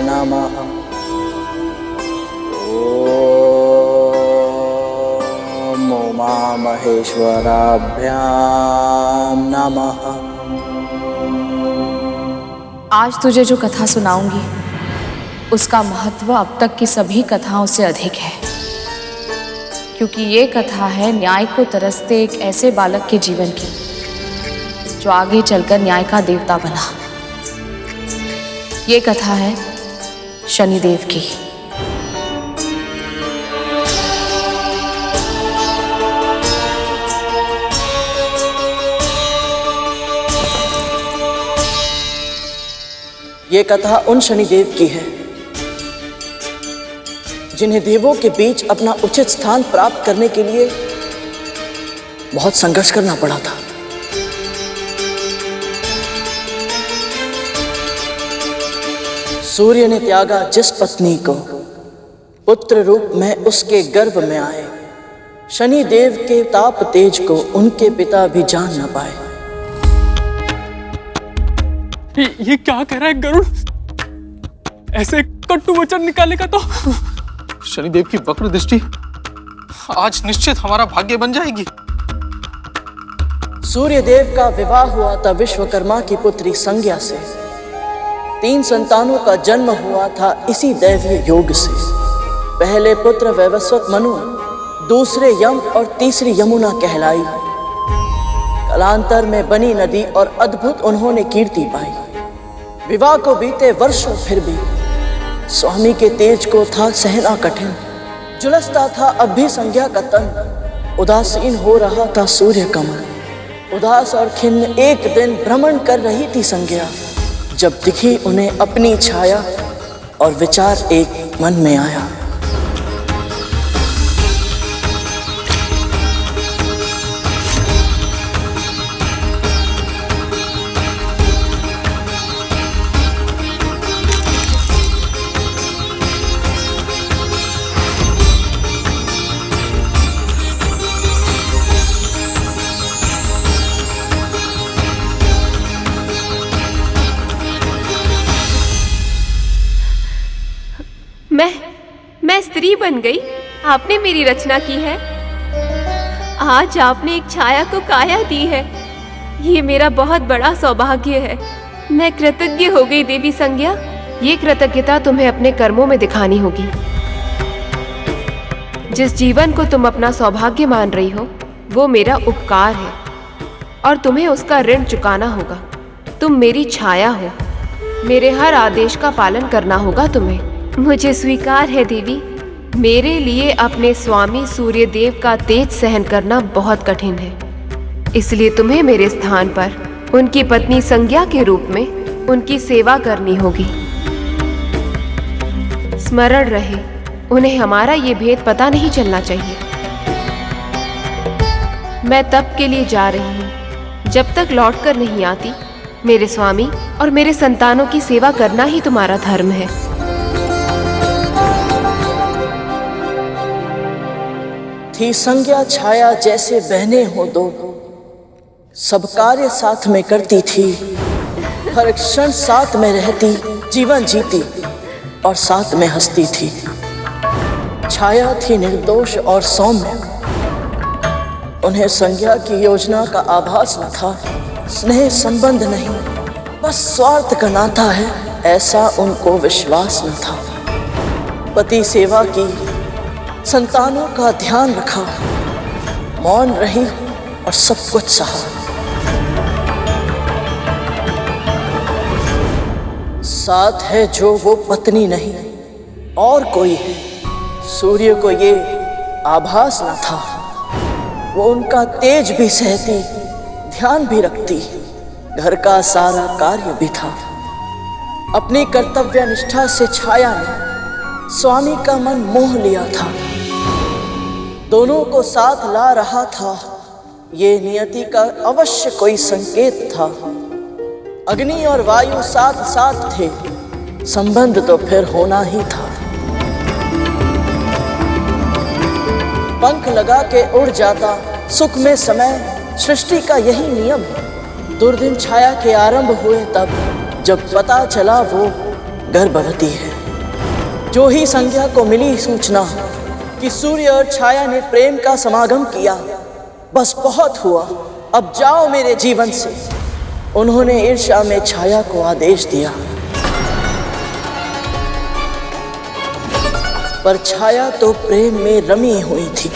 नमः। ओम उमा महेश्वराभ्याम नमः। आज तुझे जो कथा सुनाऊंगी उसका महत्व अब तक की सभी कथाओं से अधिक है, क्योंकि ये कथा है न्याय को तरसते एक ऐसे बालक के जीवन की जो आगे चलकर न्याय का देवता बना। ये कथा है शनिदेव की। ये कथा उन शनिदेव की है जिन्हें देवों के बीच अपना उचित स्थान प्राप्त करने के लिए बहुत संघर्ष करना पड़ा था। सूर्य ने त्यागा जिस पत्नी को, पुत्र रूप में उसके गर्भ में आए। शनिदेव के ताप तेज को उनके पिता भी जान न पाए। ये क्या कह रहा है गरुड़? ऐसे कटु वचन निकालेगा तो? शनिदेव की वक्र दृष्टि आज निश्चित हमारा भाग्य बन जाएगी। सूर्यदेव का विवाह हुआ था विश्वकर्मा की पुत्री संज्ञा से। 3 संतानों का जन्म हुआ था इसी दैवीय योग से। पहले पुत्र वैवस्वत मनु, दूसरे यम और तीसरी यमुना कहलाई। कालांतर में बनी नदी और अद्भुत उन्होंने कीर्ति पाई। विवाह को बीते वर्षों फिर भी स्वामी के तेज को था सहना कठिन। झुलसता था अब भी संज्ञा का तन। उदासीन हो रहा था सूर्य कमल। उदास और खिन्न एक दिन भ्रमण कर रही थी संज्ञा, जब दिखी उन्हें अपनी छाया और विचार एक मन में आया। मैं स्त्री बन गई। आपने मेरी रचना की है। आज आपने एक छाया को काया दी है। ये मेरा बहुत बड़ा सौभाग्य है। मैं कृतज्ञ हो गई देवी संज्ञा। ये कृतज्ञता तुम्हें अपने कर्मों में दिखानी होगी। जिस जीवन को तुम अपना सौभाग्य मान रही हो वो मेरा उपकार है और तुम्हें उसका ऋण चुकाना होगा। तुम मेरी छाया हो, मेरे हर आदेश का पालन करना होगा तुम्हें। मुझे स्वीकार है देवी। मेरे लिए अपने स्वामी सूर्यदेव का तेज सहन करना बहुत कठिन है, इसलिए तुम्हें मेरे स्थान पर उनकी पत्नी संज्ञा के रूप में उनकी सेवा करनी होगी। स्मरण रहे, उन्हें हमारा ये भेद पता नहीं चलना चाहिए। मैं तप के लिए जा रही हूँ। जब तक लौट कर नहीं आती, मेरे स्वामी और मेरे संतानों की सेवा करना ही तुम्हारा धर्म है। थी संज्ञा छाया जैसे बहने हो दो, सब कार्य साथ में करती थी। हर क्षण साथ में रहती, जीवन जीती और साथ में हंसती थी। छाया थी निर्दोष और सौम्य। उन्हें संज्ञा की योजना का आभास न था। स्नेह संबंध नहीं, बस स्वार्थ का नाता है, ऐसा उनको विश्वास न था। पति सेवा की, संतानों का ध्यान रखा, मौन रही, और सब कुछ सहा। साथ है जो वो पत्नी नहीं और कोई है। सूर्य को ये आभास न था, वो उनका तेज भी सहती, ध्यान भी रखती, घर का सारा कार्य भी था। अपनी कर्तव्य निष्ठा से छाया ने स्वामी का मन मोह लिया था। दोनों को साथ ला रहा था, ये नियति का अवश्य कोई संकेत था। अग्नि और वायु साथ साथ थे, संबंध तो फिर होना ही था। पंख लगा के उड़ जाता सुख में समय, सृष्टि का यही नियम है। दुर्दिन छाया के आरंभ हुए तब, जब पता चला वो गर्भवती है। जो ही संध्या को मिली सूचना कि सूर्य और छाया ने प्रेम का समागम किया, बस बहुत हुआ, अब जाओ मेरे जीवन से। उन्होंने ईर्ष्या में छाया को आदेश दिया, पर छाया तो प्रेम में रमी हुई थी।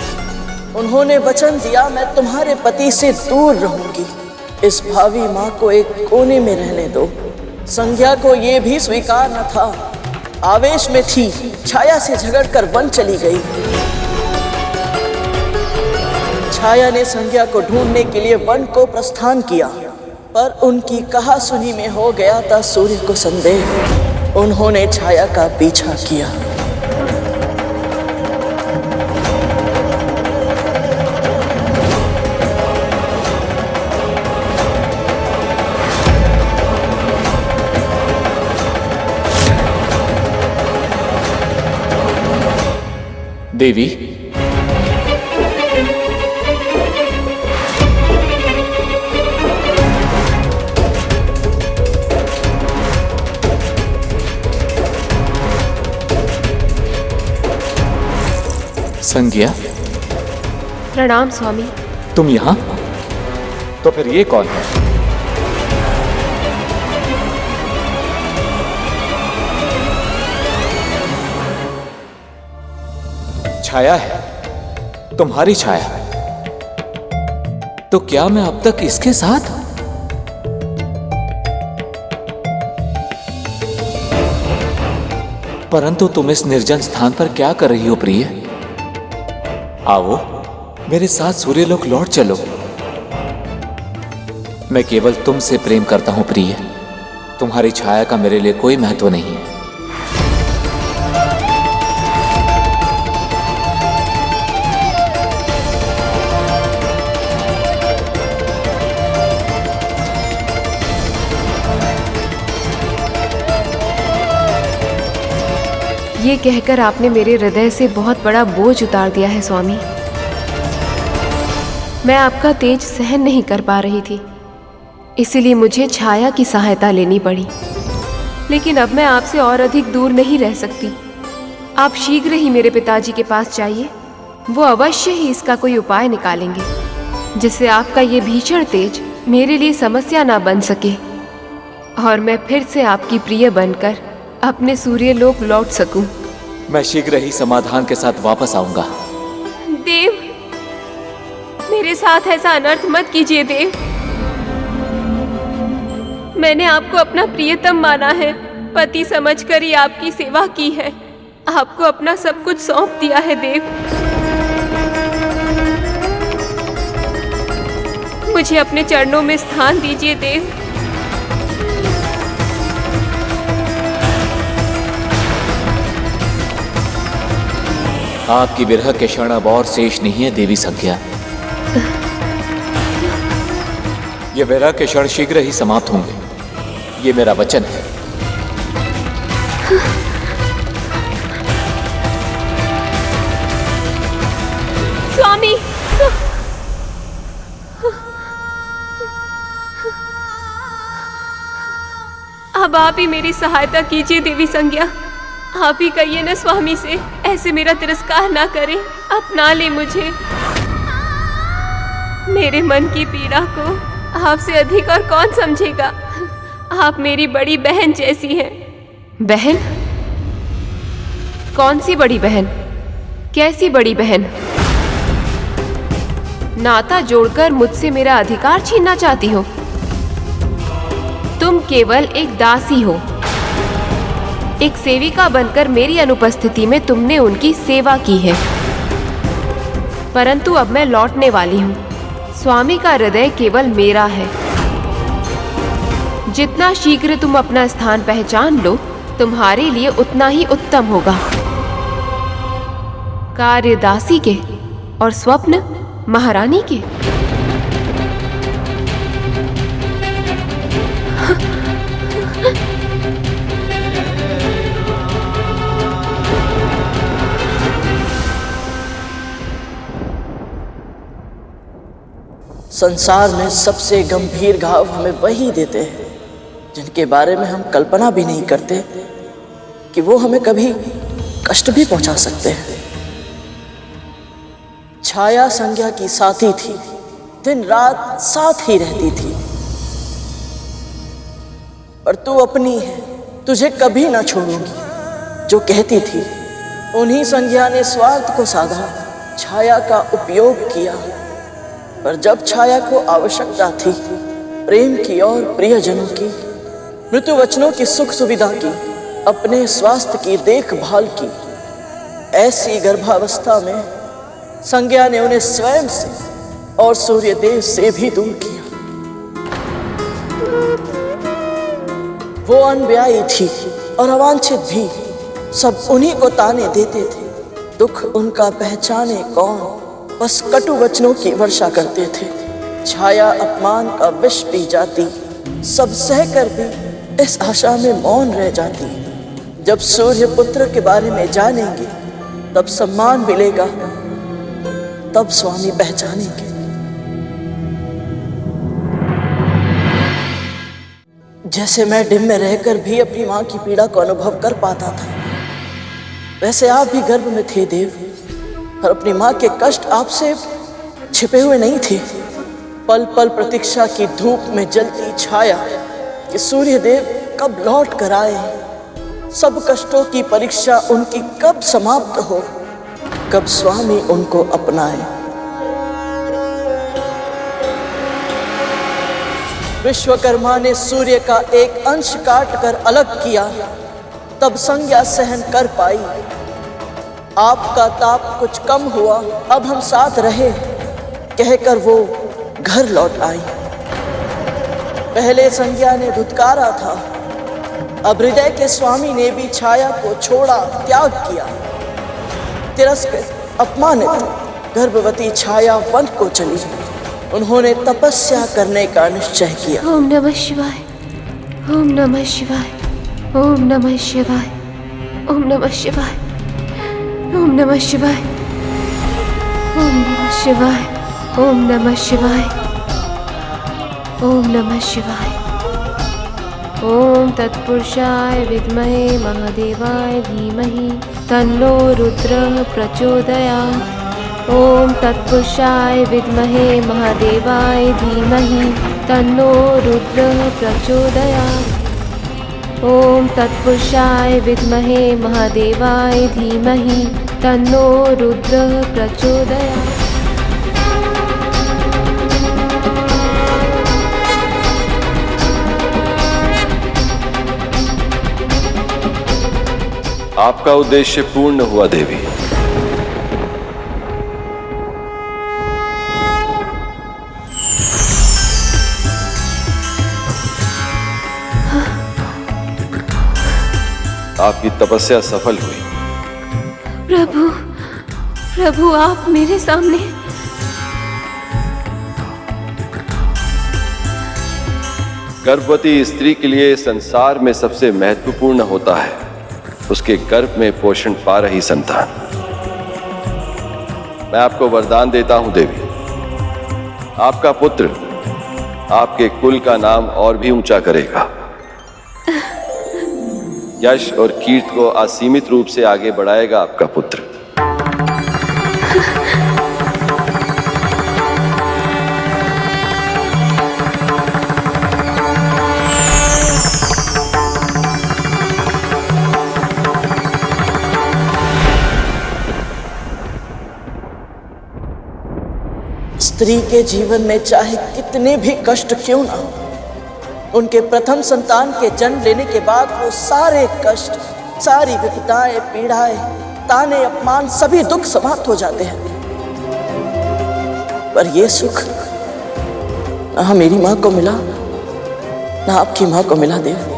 उन्होंने वचन दिया, मैं तुम्हारे पति से दूर रहूंगी, इस भावी माँ को एक कोने में रहने दो। संध्या को ये भी स्वीकार न था, आवेश में थी, छाया से झगड़कर वन चली गई। छाया ने संध्या को ढूंढने के लिए वन को प्रस्थान किया, पर उनकी कहा सुनी में हो गया था सूर्य को संदेह। उन्होंने छाया का पीछा किया। देवी, संज्ञा, प्रणाम स्वामी। तुम यहाँ? तो फिर ये कौन है? छाया है, तुम्हारी छाया। तो क्या मैं अब तक इसके साथ? परंतु तुम इस निर्जन स्थान पर क्या कर रही हो प्रिय? आओ मेरे साथ सूर्यलोक लौट चलो। मैं केवल तुमसे प्रेम करता हूं प्रिय, तुम्हारी छाया का मेरे लिए कोई महत्व नहीं है। ये कहकर आपने मेरे हृदय से बहुत बड़ा बोझ उतार दिया है स्वामी। मैं आपका तेज सहन नहीं कर पा रही थी, इसीलिए मुझे छाया की सहायता लेनी पड़ी। लेकिन अब मैं आपसे और अधिक दूर नहीं रह सकती। आप शीघ्र ही मेरे पिताजी के पास जाइए, वो अवश्य ही इसका कोई उपाय निकालेंगे, जिससे आपका ये भीषण तेज मेरे लिए समस्या ना बन सके और मैं फिर से आपकी प्रिय बनकर अपने सूर्यलोक लौट सकूं। मैं शीघ्र ही समाधान के साथ वापस आऊंगा। देव, मेरे साथ ऐसा अनर्थ मत कीजिए देव। मैंने आपको अपना प्रियतम माना है, पति समझकर ही आपकी सेवा की है, आपको अपना सब कुछ सौंप दिया है देव। मुझे अपने चरणों में स्थान दीजिए देव। आपकी विरह के क्षण अब और शेष नहीं है देवी संज्ञा। ये विरह के क्षण शीघ्र ही समाप्त होंगे, ये मेरा वचन है। स्वामी, अब आप ही मेरी सहायता कीजिए देवी संज्ञा। आप ही कहिए ना स्वामी से, ऐसे मेरा तिरस्कार ना करें, अपना ले मुझे। मेरे मन की पीड़ा को आपसे अधिक और कौन समझेगा। आप मेरी बड़ी बहन जैसी हैं। बहन? कौन सी बड़ी बहन? कैसी बड़ी बहन? नाता जोड़कर मुझसे मेरा अधिकार छीनना चाहती हो? तुम केवल एक दासी हो। एक सेविका बनकर मेरी अनुपस्थिति में तुमने उनकी सेवा की है। परंतु अब मैं लौटने वाली हूँ। स्वामी का हृदय केवल मेरा है। जितना शीघ्र तुम अपना स्थान पहचान लो, तुम्हारे लिए उतना ही उत्तम होगा। कार्य दासी के और स्वप्न महारानी के। संसार में सबसे गंभीर घाव हमें वही देते हैं जिनके बारे में हम कल्पना भी नहीं करते कि वो हमें कभी कष्ट भी पहुंचा सकते हैं। छाया संज्ञा की साथी थी, दिन रात साथ ही रहती थी। पर तू अपनी है, तुझे कभी ना छोड़ूंगी, जो कहती थी। उन्हीं संज्ञा ने स्वार्थ को साधा, छाया का उपयोग किया। पर जब छाया को आवश्यकता थी प्रेम की और प्रियजनों की, मृत्यु वचनों की सुख सुविधा की, अपने स्वास्थ्य की देखभाल की, ऐसी गर्भावस्था में संज्ञा ने उन्हें स्वयं से और सूर्यदेव से भी दूर किया। वो अनब्याही थी और अवांछित भी, सब उन्हीं को ताने देते थे। दुख उनका पहचाने कौन, बस कटु वचनों की वर्षा करते थे। छाया अपमान का विष पी जाती, सब सहकर भी इस आशा में मौन रह जाती। जब सूर्य पुत्र के बारे में जानेंगे तब सम्मान मिलेगा, तब स्वामी पहचानेंगे। जैसे मैं डिम में रहकर भी अपनी मां की पीड़ा को अनुभव कर पाता था, वैसे आप भी गर्भ में थे देव, और अपनी मां के कष्ट आपसे छिपे हुए नहीं थे। पल पल प्रतीक्षा की धूप में जलती छाया कि सूर्यदेव कब लौट कर आए, सब कष्टों की परीक्षा उनकी कब समाप्त हो, कब स्वामी उनको अपनाए। विश्वकर्मा ने सूर्य का एक अंश काट कर अलग किया, तब संज्ञा सहन कर पाई। आपका ताप कुछ कम हुआ, अब हम साथ रहे, कहकर वो घर लौट आई। पहले संज्ञा ने धुतकारा था, अब हृदय के स्वामी ने भी छाया को छोड़ा, त्याग किया। तिरस्कृत अपमानित गर्भवती छाया वन को चली। उन्होंने तपस्या करने का निश्चय किया। ओम नमः शिवाय, ओम नमः शिवाय, ओम नमः शिवाय, ओम नमः शिवाय, ओम नमः शिवाय, ओम नमः शिवाय, ओम नमः शिवाय, ओम नमः शिवाय। ओम तत्पुरुषाय विद्महे महादेवाय धीमहि तन्नो रुद्रः प्रचोदयात्। ओम तत्पुरुषाय विद्महे महादेवाय धीमहि तन्नो रुद्रः प्रचोदयात्। ओम तत्पुरुषाय विद्महे महादेवाय धीमहि तन्नो रुद्रः प्रचोदयात्। आपका उद्देश्य पूर्ण हुआ देवी। आपकी तपस्या सफल हुई। प्रभु, प्रभु आप मेरे सामने। गर्भवती स्त्री के लिए संसार में सबसे महत्वपूर्ण होता है उसके गर्भ में पोषण पा रही संतान। मैं आपको वरदान देता हूं देवी, आपका पुत्र आपके कुल का नाम और भी ऊंचा करेगा। यश और कीर्ति को असीमित रूप से आगे बढ़ाएगा आपका पुत्र। स्त्री के जीवन में चाहे कितने भी कष्ट क्यों ना हो, उनके प्रथम संतान के जन्म लेने के बाद वो सारे कष्ट, सारी विपदाएं, पीड़ाएं, ताने, अपमान, सभी दुख समाप्त हो जाते हैं। पर ये सुख ना मेरी माँ को मिला, ना आपकी माँ को मिला देव।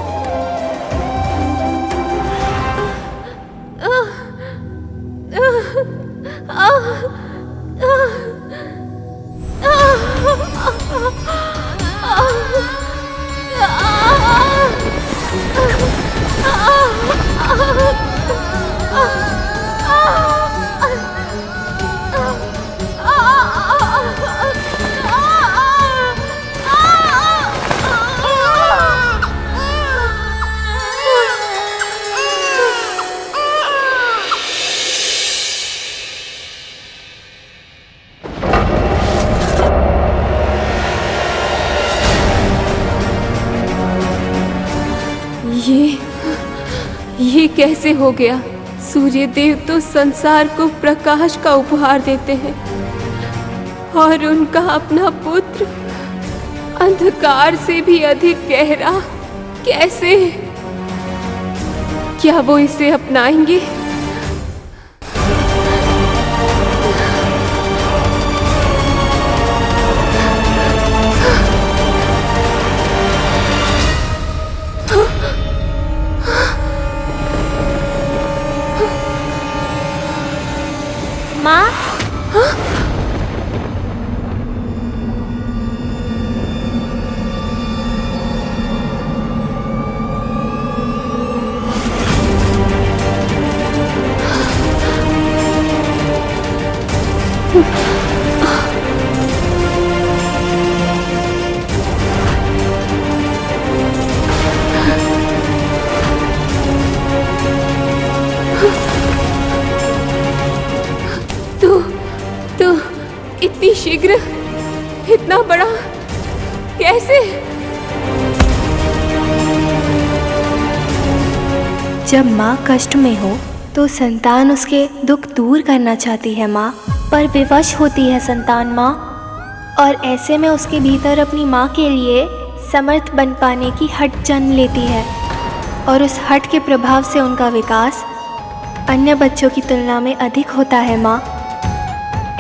ये कैसे हो गया? सूर्य देव तो संसार को प्रकाश का उपहार देते हैं और उनका अपना पुत्र अंधकार से भी अधिक गहरा, कैसे? क्या वो इसे अपनाएंगे? माँ, तो इतनी शीघ्र, इतना बड़ा, कैसे? जब माँ कष्ट में हो तो संतान उसके दुख दूर करना चाहती है माँ, पर विवश होती है संतान माँ, और ऐसे में उसके भीतर अपनी माँ के लिए समर्थ बन पाने की हट जन्म लेती है, और उस हट के प्रभाव से उनका विकास अन्य बच्चों की तुलना में अधिक होता है माँ।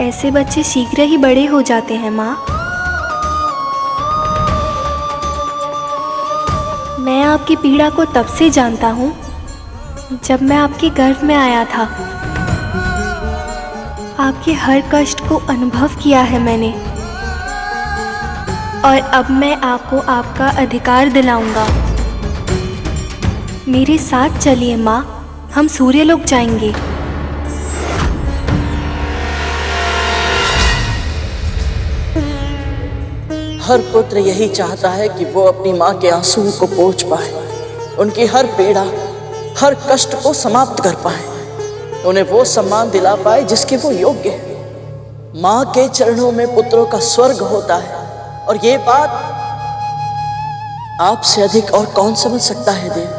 ऐसे बच्चे शीघ्र ही बड़े हो जाते हैं माँ। मैं आपकी पीड़ा को तब से जानता हूँ जब मैं आपके गर्भ में आया था। आपके हर कष्ट को अनुभव किया है मैंने, और अब मैं आपको आपका अधिकार दिलाऊंगा। मेरे साथ चलिए माँ, हम सूर्यलोक जाएंगे। हर पुत्र यही चाहता है कि वो अपनी माँ के आंसुओं को पोंछ पाए, उनकी हर पीड़ा, हर कष्ट को समाप्त कर पाए, उन्हें वो सम्मान दिला पाए जिसके वो योग्य है। माँ के चरणों में पुत्रों का स्वर्ग होता है, और ये बात आपसे अधिक और कौन समझ सकता है देव।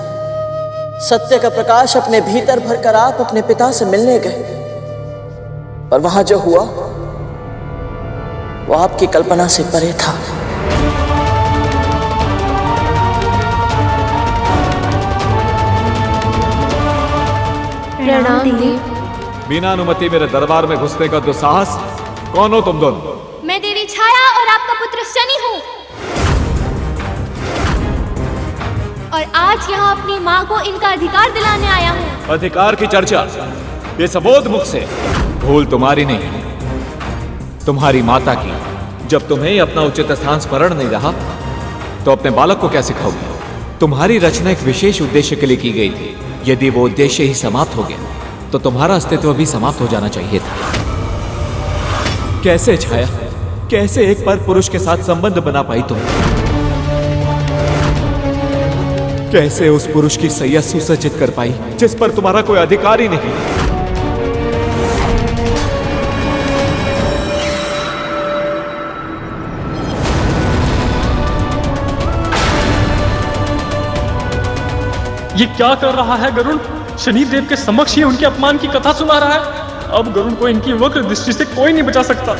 सत्य का प्रकाश अपने भीतर भरकर आप अपने पिता से मिलने गए, पर वहां जो हुआ वो आपकी कल्पना से परे था। प्रणाम देव। बिना अनुमति मेरे दरबार में घुसने का दुस्साहस, कौन हो तुम दोनों? मैं देवी छाया और आपका पुत्र शनि हूँ, और आज यहाँ अपनी माँ को इनका अधिकार दिलाने आया हूँ। अधिकार की चर्चा ये सबोध मुख से। भूल तुम्हारी नहीं, तुम्हारी माता की। जब तुम्हें अपना उचित स्थान स्मरण नहीं रहा तो अपने बालक को क्या सिखाओगे? तुम्हारी रचना एक विशेष उद्देश्य के लिए की गई थी। यदि वो उद्देश्य ही समाप्त हो गया तो तुम्हारा अस्तित्व भी समाप्त हो जाना चाहिए था। कैसे छाया, कैसे एक पर पुरुष के साथ संबंध बना पाई तुम? कैसे उस पुरुष की सैया सुसज्जित कर पाई जिस पर तुम्हारा कोई अधिकार ही नहीं? ये क्या कर रहा है गरुड़? शनिदेव के समक्ष ही उनके अपमान की कथा सुना रहा है। अब गरुड़ को इनकी वक्र दृष्टि से कोई नहीं बचा सकता।